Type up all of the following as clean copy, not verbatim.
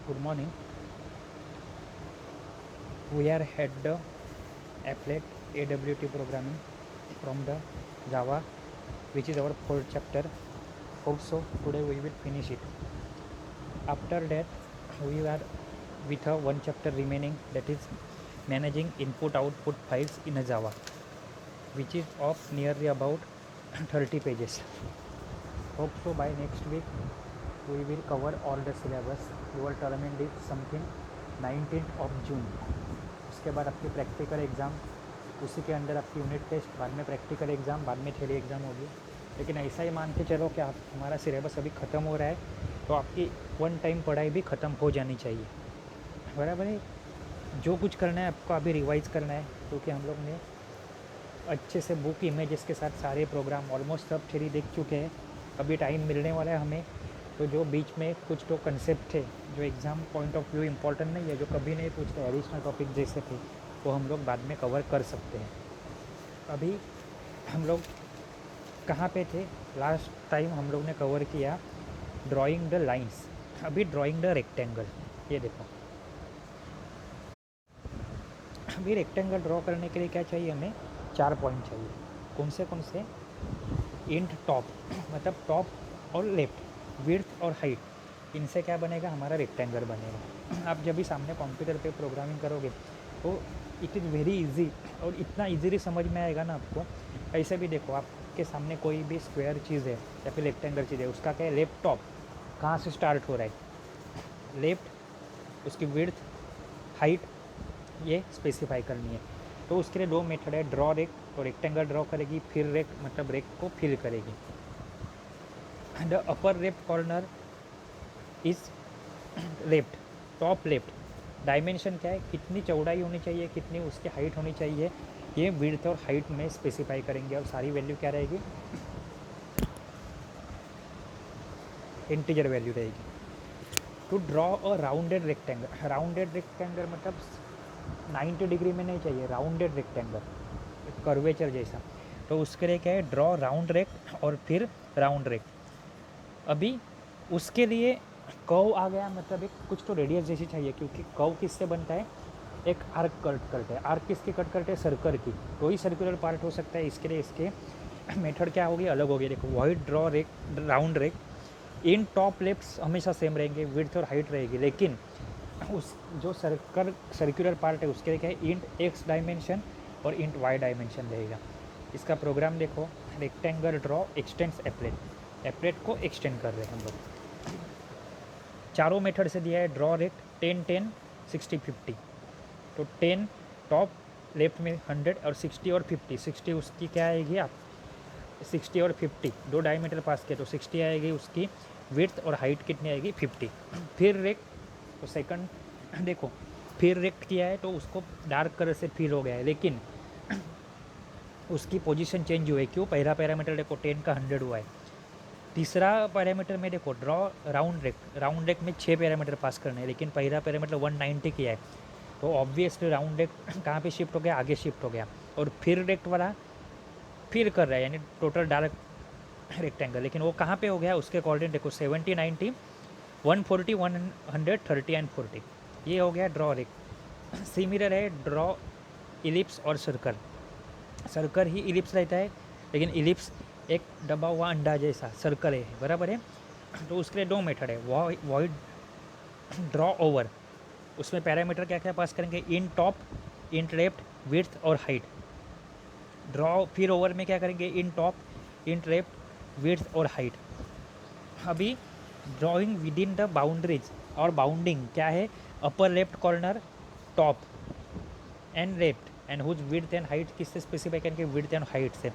Good morning. We are at the applet AWT programming from the Java, which is our fourth chapter. Hope so. Today we will finish it. After that, we are with a one chapter remaining, that is managing input-output files in a Java, which is of nearly about 30 pages. Hope so by next week we will cover all the syllabus. Your term is something 19th of June. उसके बाद आपकी practical exam, उसी के अंदर आपकी unit test, बाद में practical exam, बाद में थ्योरी एग्ज़ाम होगी. लेकिन ऐसा ही मान के चलो कि आप हमारा सिलेबस अभी ख़त्म हो रहा है तो आपकी वन टाइम पढ़ाई भी ख़त्म हो जानी चाहिए. बराबर है. जो कुछ करना है आपको अभी रिवाइज़ करना है, क्योंकि हम लोग ने अच्छे से बुक इमेजेस के साथ सारे प्रोग्राम ऑलमोस्ट सब थ्योरी देख चुके हैं. अभी टाइम मिलने वाला है हमें, तो जो बीच में कुछ तो कंसेप्ट थे जो exam point of view important नहीं है, जो कभी नहीं पूछते, एडिशनल टॉपिक जैसे थे, वो हम लोग बाद में कवर कर सकते हैं. अभी हम लोग कहाँ पे थे? लास्ट टाइम हम लोग ने कवर किया ड्राइंग द लाइंस. अभी ड्राइंग द रेक्टेंगल. ये देखो, अभी रेक्टेंगल ड्रॉ करने के लिए क्या चाहिए हमें? 4 पॉइंट चाहिए. कौन से? इंट टॉप, मतलब टॉप और लेफ्ट, विड्थ और हाइट. इनसे क्या बनेगा? हमारा रेक्टेंगल बनेगा. आप जब भी सामने कंप्यूटर पे प्रोग्रामिंग करोगे तो इट इज़ वेरी इजी, और इतना इजीली समझ में आएगा ना आपको. ऐसे भी देखो, आपके सामने कोई भी स्क्वायर चीज़ है या फिर रेक्टेंगल चीज़ है, उसका क्या है? लेफ्ट टॉप कहाँ से स्टार्ट हो रहा है? लेफ्ट, उसकी विड्थ, हाइट, ये स्पेसिफाई करनी है. तो उसके लिए दो मेथड है, ड्रॉ रेक, तो रेक्टेंगल ड्रॉ करेगी, फिर रेक मतलब रेक को फिल करेगी. The upper left corner is left, top left. Dimension क्या है? कितनी चौड़ाई होनी चाहिए, कितनी उसकी हाइट होनी चाहिए, ये विड्थ और हाइट में स्पेसिफाई करेंगे. और सारी वैल्यू क्या रहेगी? इंटीजर वैल्यू रहेगी. To draw a rounded rectangle, rounded rectangle मतलब 90 डिग्री में नहीं चाहिए, राउंडेड रेक्टेंगल, कर्वेचर जैसा. तो उसके लिए क्या है? ड्रॉ राउंड रेक और फिर राउंड रेक. अभी उसके लिए कर्व आ गया, मतलब एक कुछ तो रेडियस जैसी चाहिए, क्योंकि कर्व किससे बनता है? एक आर्क कट करते हैं. आर्क किसकी कट करते हैं? सर्कल की. तो ही सर्कुलर पार्ट हो सकता है. इसके लिए इसके मेथड क्या होगी? अलग होगी. देखो, wide draw rect, round rect. इन टॉप लेफ्ट हमेशा सेम रहेंगे, विड्थ और हाइट रहेगी, लेकिन उस जो सर्कुलर पार्ट है उसके लिए क्या है? इंट एक्स डायमेंशन और इंट वाई डायमेंशन रहेगा. इसका प्रोग्राम देखो, rectangle draw x tends applet. Applet को एक्सटेंड कर रहे हैं हम लोग. चारों मेथड से दिया है. Draw rect 10 10 60 50. तो 10 टॉप लेफ्ट में 100 और 60 और 50. 60 उसकी क्या आएगी? आप 60 और 50 दो डायमीटर पास किया तो 60 आएगी उसकी विड्थ, और हाइट कितनी आएगी? 50. फिर रेक्ट, तो सेकंड देखो, फिर रेक्ट किया है तो उसको डार्क कलर से फिल हो गया है, लेकिन उसकी पोजीशन चेंज हुई है. क्यों? पहला पैरामीटर देखो 10 का 100 हुआ है. तीसरा पैरामीटर में देखो draw round rect, round rect में 6 पैरामीटर पास करने हैं, लेकिन पहला पैरामीटर 190 किया है. तो ऑब्वियसली राउंड रेक्ट कहाँ पे शिफ्ट हो गया? आगे शिफ्ट हो गया. और फिर रेक्ट वाला फिर कर रहा है, यानी टोटल डार्क रेक्टेंगल, लेकिन वो कहाँ पे हो गया? उसके अकॉर्डिंग देखो 70 90 140 130 एंड 40. ये हो गया ड्रॉ रेक्ट. सिमिलर है ड्रॉ इलिप्स और सर्कल. सर्कल ही इलिप्स रहता है, लेकिन इलिप्स एक दबा हुआ अंडा जैसा सर्कल है. बराबर है. तो उसके लिए दो मेथड है, वॉइड ड्रॉ ओवर. उसमें पैरामीटर क्या क्या पास करेंगे? Int top, int left, width और हाइट. ड्रॉ फिर ओवर में क्या करेंगे? Int top, int left, width और हाइट. अभी drawing within the boundaries, और बाउंडिंग क्या है? Upper left corner, top and left, and whose width and height किससे स्पेसिफाई करेंगे? विड्थ एंड हाइट से.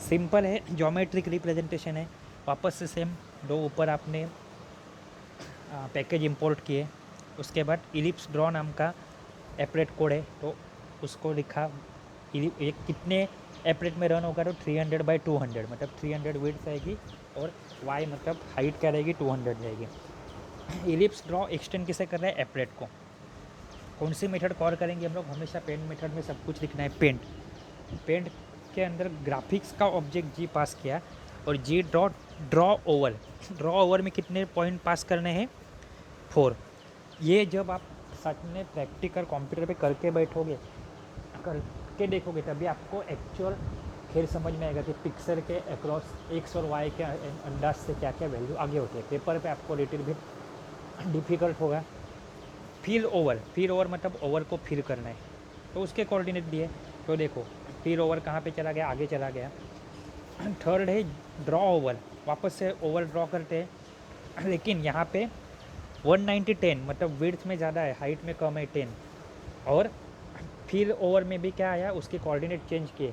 सिंपल है, ज्योमेट्रिक रिप्रेजेंटेशन है. वापस से सेम, दो ऊपर आपने पैकेज इंपोर्ट किए, उसके बाद इलिप्स ड्रॉ नाम का एपरेट कोड है, तो उसको लिखा. ये कितने एपरेट में रन होगा? तो 300/200, मतलब 300 विड्थ आएगी, और वाई मतलब हाइट क्या रहेगी? 200 रहेगी. इलिप्स ड्रॉ एक्सटेंड किसे कर रहा है? एपरेट को. कौन सी मेथड कॉल करेंगे हम लोग? हमेशा पेंट मेथड में सब कुछ लिखना है. पेंट, पेंट के अंदर ग्राफिक्स का ऑब्जेक्ट जी पास किया, और जी ड्रॉ ओवर. ड्रॉ ओवर में कितने पॉइंट पास करने हैं? 4. ये जब आप सच में प्रैक्टिकल कंप्यूटर पे करके बैठोगे, करके देखोगे, तभी आपको एक्चुअल खेल समझ में आएगा कि पिक्सल के अक्रॉस एक्स और वाई के अंदाज से क्या क्या वैल्यू आगे होती है। पेपर पे आपको लिटिल बिट डिफ़िकल्ट होगा। फील ओवर मतलब ओवर को फील करना है, तो उसके कोऑर्डिनेट दिए। तो देखो फील ओवर कहाँ पे चला गया, आगे चला गया। थर्ड है ड्रॉ ओवर, वापस से ओवर ड्रॉ करते हैं, लेकिन यहाँ पे 190 10 मतलब विड्थ में ज़्यादा है, हाइट में कम है 10। और फील ओवर में भी क्या आया, उसके कोऑर्डिनेट चेंज किए,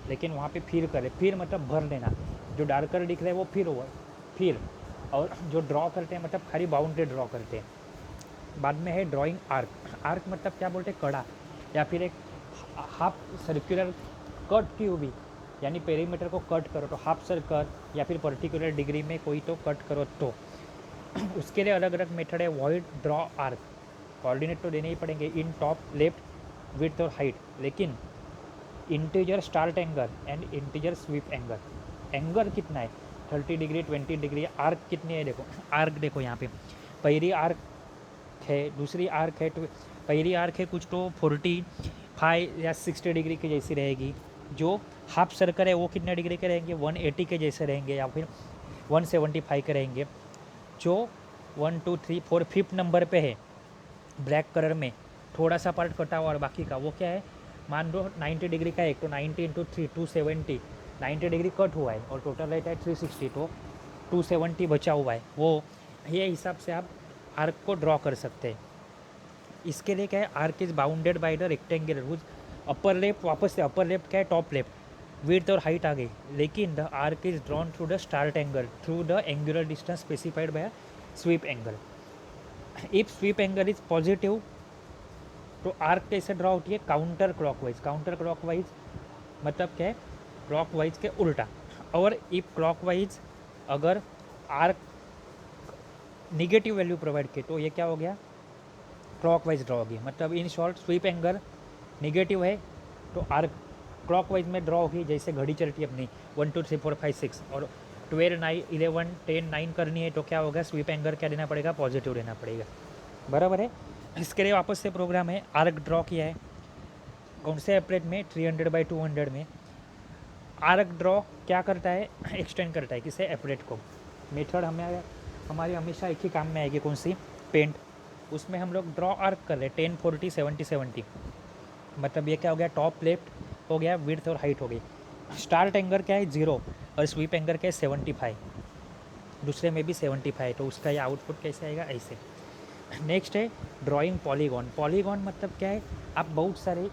लेकिन वहाँ पे फील करे, फील मतलब भर लेना। जो डार्कर दिख रहा है वो फील ओवर फील, और जो ड्रॉ करते हैं मतलब खाली बाउंड्री ड्रॉ करते हैं। बाद में है ड्राइंग आर्क। आर्क मतलब क्या बोलते हैं, कड़ा, या फिर एक हाफ सर्कुलर कट की हुई, यानी पेरीमीटर को कट करो तो हाफ सर्कल, या फिर पर्टिकुलर डिग्री में कोई तो कट करो तो। उसके लिए अलग अलग मेथड है। Void, draw, arc. कोऑर्डिनेट तो देने ही पड़ेंगे इन टॉप, लेफ्ट, विड्थ और हाइट, लेकिन integer start angle and integer sweep angle, angle कितना है 30 डिग्री 20 डिग्री, आर्क कितनी है देखो। आर्क देखो यहाँ पे पहली आर्क है, दूसरी आर्क है, तो पहली आर्क है कुछ तो 45 या 60 डिग्री की जैसी रहेगी। जो हाफ सर्कल है वो कितने डिग्री के रहेंगे, 180 के जैसे रहेंगे, या फिर 175 के रहेंगे। जो 1 2 3 4 5th नंबर पे है ब्लैक कलर में, थोड़ा सा पार्ट कटा हुआ और बाकी का वो क्या है, मान लो 90 डिग्री का एक, तो 90 इंटू 3 270, 90 डिग्री कट हुआ है और टोटल रहता है 360, तो 270 बचा हुआ है। वो ये हिसाब से आप आर्क को ड्रॉ कर सकते हैं। इसके लिए क्या है, arc is bounded by the rectangle whose upper left, वापस से अपर लेफ्ट क्या है, टॉप लेफ्ट, विड्थ और हाइट आ गई, लेकिन the arc is drawn through the start angle through the angular distance specified by sweep angle. If sweep angle is positive तो arc कैसे ड्रॉ होती है, काउंटर क्लॉकवाइज। काउंटर क्लॉकवाइज मतलब क्या है, क्लॉकवाइज के उल्टा। और इफ क्लॉकवाइज अगर आर्क निगेटिव वैल्यू प्रोवाइड किए तो ये क्या हो गया, क्लॉकवाइज ड्रॉ होगी। मतलब in short sweep angle negative है तो आर्क क्लॉकवाइज में ड्रॉ होगी, जैसे घड़ी चलती है अपनी 1 2 3 4 5 6, और 12 9 11 10 9 करनी है तो क्या होगा, स्वीप एंगल क्या देना पड़ेगा, पॉजिटिव देना पड़ेगा। बराबर है। इसके लिए वापस से प्रोग्राम है, आर्क ड्रॉ किया है कौन से एपरेट में, 300/200 में। आर्क ड्रॉ क्या करता है, एक्सटेंड करता है किसे, एपरेट को। मेथड हमारी हमेशा एक ही काम में आएगी, कौन सी, पेंट। उसमें हम लोग ड्रॉ आर्क कर रहे हैं 10 40 70 70, मतलब ये क्या हो गया, टॉप लेफ्ट हो गया, विड्थ और हाइट हो गई। स्टार्ट एंगल क्या है 0 और स्वीप एंगल क्या है 75, दूसरे में भी 75, तो उसका ये आउटपुट कैसे आएगा, ऐसे। नेक्स्ट है ड्राइंग पॉलीगॉन। पॉलीगॉन मतलब क्या है, आप बहुत सारे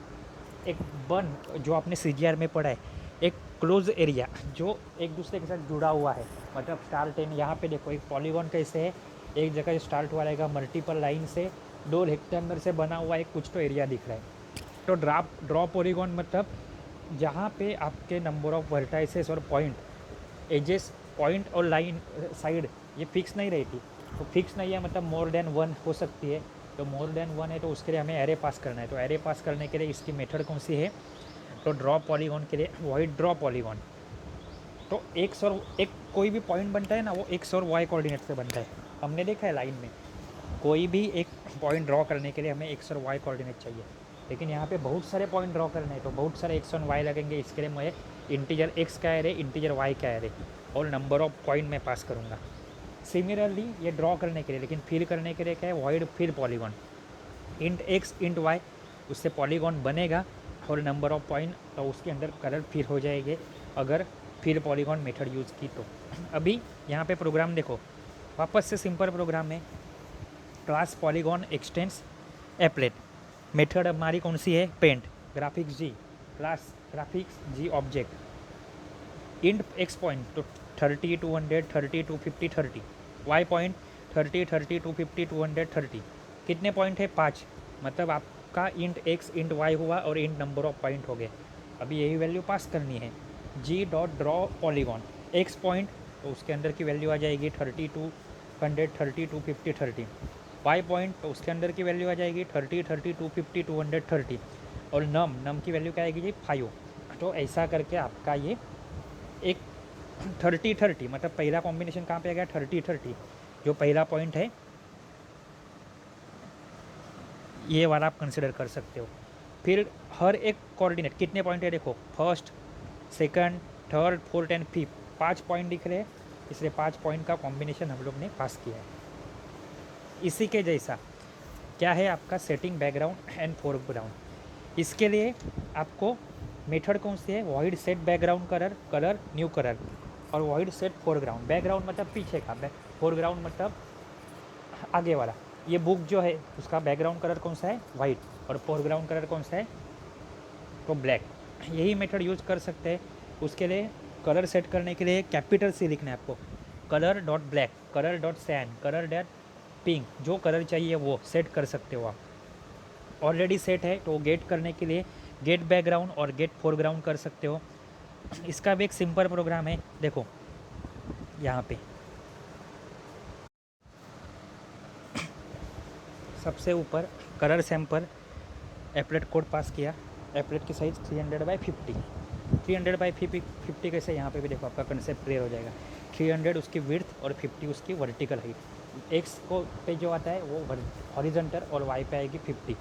एक बन, जो आपने CGR में पढ़ा है, एक क्लोज एरिया जो एक दूसरे के साथ जुड़ा हुआ है, मतलब स्टार्ट एंड। यहाँ पे देखो एक पॉलीगॉन कैसे है, एक जगह स्टार्ट हुआ रहेगा मल्टीपल लाइन से, 2 रेक्टेंगल से बना हुआ एक कुछ तो एरिया दिख रहा है। तो ड्रॉ पॉलीगॉन मतलब जहाँ पे आपके नंबर ऑफ वर्टाइसेस और पॉइंट, एजेस, पॉइंट और लाइन साइड ये फिक्स नहीं रहती। तो फिक्स नहीं है मतलब मोर देन 1 हो सकती है, तो मोर देन 1 है तो उसके लिए हमें एरे पास करना है। तो एरे पास करने के लिए इसकी मेथड कौन सी है, तो ड्रॉ पॉलीगॉन के लिए वॉइड ड्रॉ पॉलीगॉन। तो एक्स और एक कोई भी पॉइंट बनता है ना, वो एक्स और वाई कोऑर्डिनेट से बनता है। हमने देखा है लाइन में, कोई भी एक पॉइंट ड्रॉ करने के लिए हमें एक्स और वाई कोऑर्डिनेट चाहिए, लेकिन यहाँ पे बहुत सारे पॉइंट ड्रॉ करने हैं तो बहुत सारे एक्स और वाई लगेंगे। इसके लिए मैं इंटीजर एक्स का एरे, इंटीजर वाई का एरे और नंबर ऑफ पॉइंट मैं पास करूँगा। सिमिलरली ये ड्रॉ करने के लिए, लेकिन फिल करने के लिए क्या है, void fill polygon, int x int y, उससे पॉलीगॉन बनेगा और नंबर ऑफ पॉइंट तो उसके अंदर कलर फिल हो जाएंगे अगर फिल पॉलीगॉन मेथड यूज़ की तो। अभी यहाँ पे प्रोग्राम देखो, वापस से सिंपल प्रोग्राम है। Class polygon x tends applet, method हमारी कौन सी है, पेंट। ग्राफिक्स जी, class graphics G object. Int x point तो 30 200 30 250 30, वाई पॉइंट 30 30 250 200 30। कितने पॉइंट है, 5, मतलब आपका इंट एक्स इंट वाई हुआ और इंट नंबर ऑफ पॉइंट हो गए। अभी यही वैल्यू पास करनी है। G dot draw polygon, x point तो उसके अंदर की वैल्यू आ जाएगी 30 200 30 250 30, वाई पॉइंट तो उसके अंदर की वैल्यू आ जाएगी 30 30 250 200 30, और नम की वैल्यू क्या आएगी जी 5। तो ऐसा करके आपका ये एक 30 30, मतलब पहला कॉम्बिनेशन कहाँ पे आ गया 30 30, जो पहला पॉइंट है ये वाला आप कंसिडर कर सकते हो। फिर हर एक कोऑर्डिनेट कितने पॉइंट है देखो, first, second, third, fourth and fifth, 5 point दिख रहे हैं, इसलिए 5 पॉइंट का कॉम्बिनेशन हम लोग ने पास किया है। इसी के जैसा क्या है आपका सेटिंग बैकग्राउंड एंड फोरग्राउंड। इसके लिए आपको मेथड कौन सी है, void set background colour, colour new colour, और वॉइड सेट फोरग्राउंड। बैकग्राउंड मतलब पीछे का, फोरग्राउंड मतलब आगे वाला। ये बुक जो है उसका बैकग्राउंड कलर कौन सा है, वाइट, और फोरग्राउंड कलर कौन सा है, तो ब्लैक। यही मेथड यूज़ कर सकते हैं। उसके लिए कलर सेट करने के लिए कैपिटल सी लिखना है आपको, colour dot black, colour dot cyan, colour dot pink, जो कलर चाहिए वो सेट कर सकते हो आप। ऑलरेडी सेट है तो गेट करने के लिए गेट बैकग्राउंड और गेट फोरग्राउंड कर सकते हो। इसका भी एक सिंपल प्रोग्राम है, देखो यहाँ पे सबसे ऊपर कलर सैंपल एप्लेट कोड पास किया, एप्लेट की साइज़ 300/50, 300/50 कैसे, यहाँ पे भी देखो आपका कंसेप्ट क्लियर हो जाएगा। 300 उसकी विड्थ और 50 उसकी वर्टिकल हाइट। एक्स को पे जो आता है वो हॉरिजॉन्टल और वाई पे आएगी 50,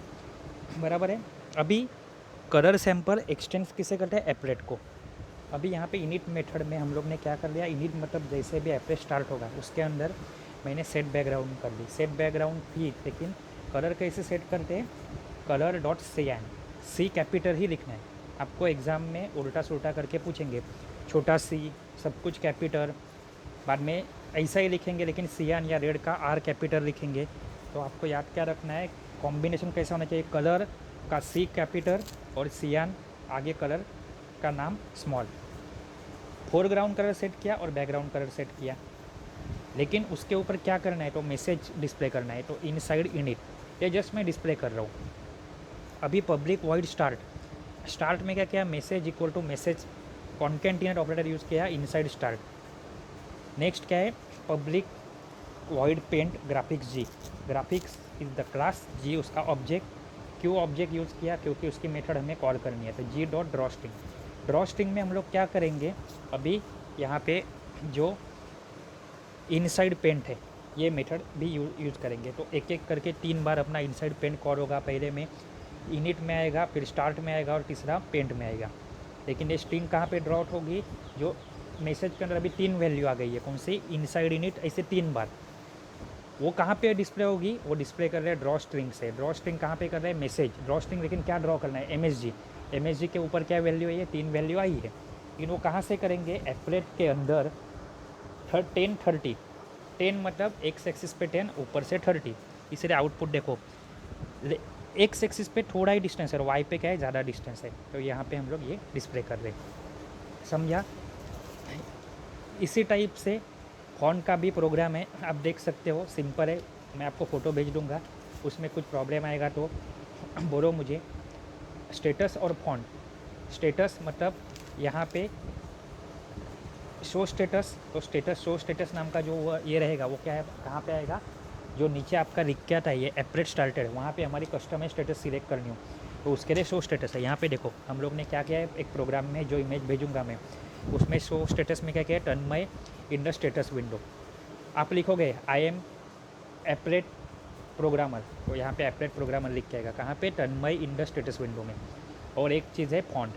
बराबर है। अभी कलर सैंपल एक्सटेंस किसे करते हैं, एप्लेट को। अभी यहाँ पे इनिट मेथड में हम लोग ने क्या कर लिया, इनिट मतलब जैसे भी एप्लेट स्टार्ट होगा उसके अंदर मैंने सेट बैकग्राउंड कर ली, सेट बैकग्राउंड भी, लेकिन कलर कैसे सेट करते हैं, कलर डॉट सियान, सी कैपिटल ही लिखना है। आपको एग्ज़ाम में उल्टा सुल्टा करके पूछेंगे, छोटा सी सब कुछ कैपिटल, बाद में ऐसा ही लिखेंगे लेकिन सियान या रेड का आर कैपिटल लिखेंगे। तो आपको याद क्या रखना है, कॉम्बिनेशन कैसा होना चाहिए, कलर का सी कैपिटल और सियान आगे कलर का नाम स्मॉल। फोरग्राउंड कलर सेट किया और बैकग्राउंड कलर सेट किया, लेकिन उसके ऊपर क्या करना है, तो मैसेज डिस्प्ले करना है। तो इनसाइड इनिट, ये जस्ट मैं डिस्प्ले कर रहा हूँ। अभी पब्लिक वॉइड स्टार्ट, स्टार्ट में क्या किया, message equal to message concatenate operator use किया इनसाइड स्टार्ट। नेक्स्ट क्या है, public void paint graphics G, graphics is the class, G उसका ऑब्जेक्ट, क्यों ऑब्जेक्ट यूज़ किया, क्योंकि उसकी मेथड हमें कॉल करनी है। तो G dot draw string, draw string में हम लोग क्या करेंगे, अभी यहाँ पे जो इनसाइड पेंट है ये मेथड भी यूज़ करेंगे। तो एक एक करके 3 बार अपना इनसाइड पेंट कॉल होगा, पहले में इनिट में आएगा, फिर स्टार्ट में आएगा और तीसरा पेंट में आएगा। लेकिन ये स्ट्रिंग कहाँ पे ड्रॉ आउट होगी, जो मैसेज के अंदर अभी 3 वैल्यू आ गई है, कौन सी, इनसाइड इनिट, ऐसे 3 बार, वो कहाँ पे डिस्प्ले होगी, वो डिस्प्ले कर रहे हैं ड्रॉ स्ट्रिंग से। ड्रॉ स्ट्रिंग कहाँ पे कर रहे हैं, मैसेज ड्रॉ स्ट्रिंग, लेकिन क्या ड्रॉ करना है, एमएसजी, एमएसजी के ऊपर क्या वैल्यू है, ये 3 वैल्यू आई है। लेकिन वो कहाँ से करेंगे, एप्लेट के अंदर 10 30, 10 मतलब एक्स एक्सिस पे 10, ऊपर से 30, इसलिए आउटपुट देखो एक्स एक्सिस पे थोड़ा ही डिस्टेंस है और वाई पे क्या है, ज़्यादा डिस्टेंस है। तो यहाँ पे हम लोग ये डिस्प्ले कर रहे हैं, समझा। इसी टाइप से फ़ॉन्ट का भी प्रोग्राम है, आप देख सकते हो, सिंपल है। मैं आपको फ़ोटो भेज दूँगा, उसमें कुछ प्रॉब्लम आएगा तो बोलो मुझे। स्टेटस और फ़ॉन्ट, स्टेटस मतलब यहाँ पे शो स्टेटस, तो स्टेटस शो स्टेटस नाम का जो ये रहेगा वो क्या है, कहाँ पे आएगा, जो नीचे आपका लिख क्या था, ये एप्लेट स्टार्टेड, वहाँ पे हमारी कस्टम स्टेटस सिलेक्ट करनी हो तो उसके लिए शो स्टेटस है। यहाँ पे देखो हम लोग ने क्या किया है, एक प्रोग्राम में जो इमेज भेजूँगा मैं, उसमें शो स्टेटस में क्या किया है, तन्मय इन द स्टेटस विंडो। आप लिखोगे आई एम एप्लेट प्रोग्रामर, तो यहाँ पे एप्लेट प्रोग्रामर लिख के आएगा, कहाँ पे, तन्मय इन द स्टेटस विंडो में। और एक चीज़ है फॉन्ट,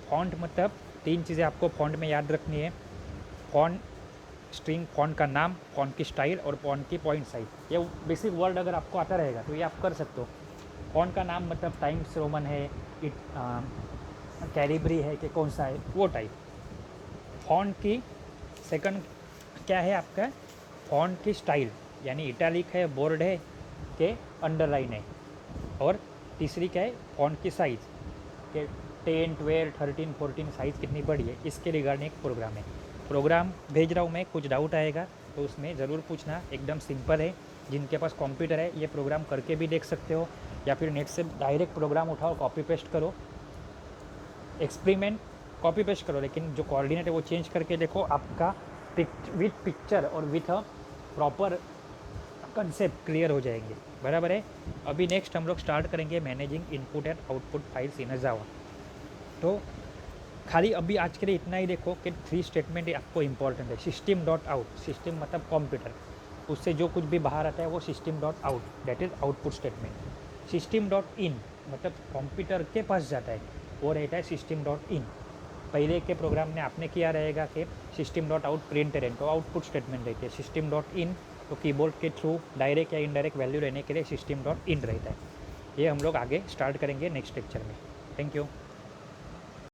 फॉन्ट मतलब 3 चीज़ें आपको फॉन्ट में याद रखनी है, फॉन्ट स्ट्रिंग, फॉन्ट का नाम, फॉन्ट की स्टाइल और फॉन्ट की पॉइंट साइज। ये बेसिक वर्ड अगर आपको आता रहेगा तो ये आप कर सकते हो। फॉन्ट का नाम मतलब टाइम्स रोमन है, इट कैलिब्री है कि कौन सा है, वो टाइप। फॉन्ट की सेकंड क्या है आपका, फॉन्ट की स्टाइल, यानी इटैलिक है, बोल्ड है कि अंडरलाइन है। और तीसरी क्या है, फॉन्ट की साइज़ कि 10 12 13 14 साइज़ कितनी बड़ी है, इसके रिगार्डिंग एक प्रोग्राम है। प्रोग्राम भेज रहा हूँ मैं, कुछ डाउट आएगा तो उसमें ज़रूर पूछना, एकदम सिंपल है। जिनके पास कंप्यूटर है ये प्रोग्राम करके भी देख सकते हो, या फिर नेट से डायरेक्ट प्रोग्राम उठाओ, कॉपी पेस्ट करो, एक्सपेरिमेंट कॉपी पेस्ट करो, लेकिन जो कोऑर्डिनेट है वो चेंज करके देखो, आपका विथ पिक्चर और with a proper concept clear हो जाएंगे, बराबर है। अभी नेक्स्ट हम लोग स्टार्ट करेंगे managing input and output files in Java. तो खाली अभी आज के लिए इतना ही देखो कि 3 स्टेटमेंट आपको इंपॉर्टेंट है। सिस्टम डॉट आउट, सिस्टम मतलब कंप्यूटर, उससे जो कुछ भी बाहर आता है वो system dot out, that is output statement. System dot in मतलब कंप्यूटर के पास जाता है, वो रहता है सिस्टम डॉट इन। पहले के प्रोग्राम में आपने किया रहेगा कि system dot out print rain, तो आउटपुट स्टेटमेंट रहती है। सिस्टम डॉट इन तो कीबोर्ड के थ्रू डायरेक्ट या इनडायरेक्ट वैल्यू रहने के लिए सिस्टम डॉट इन रहता है। ये हम लोग आगे स्टार्ट करेंगे नेक्स्ट लेक्चर में। Thank you.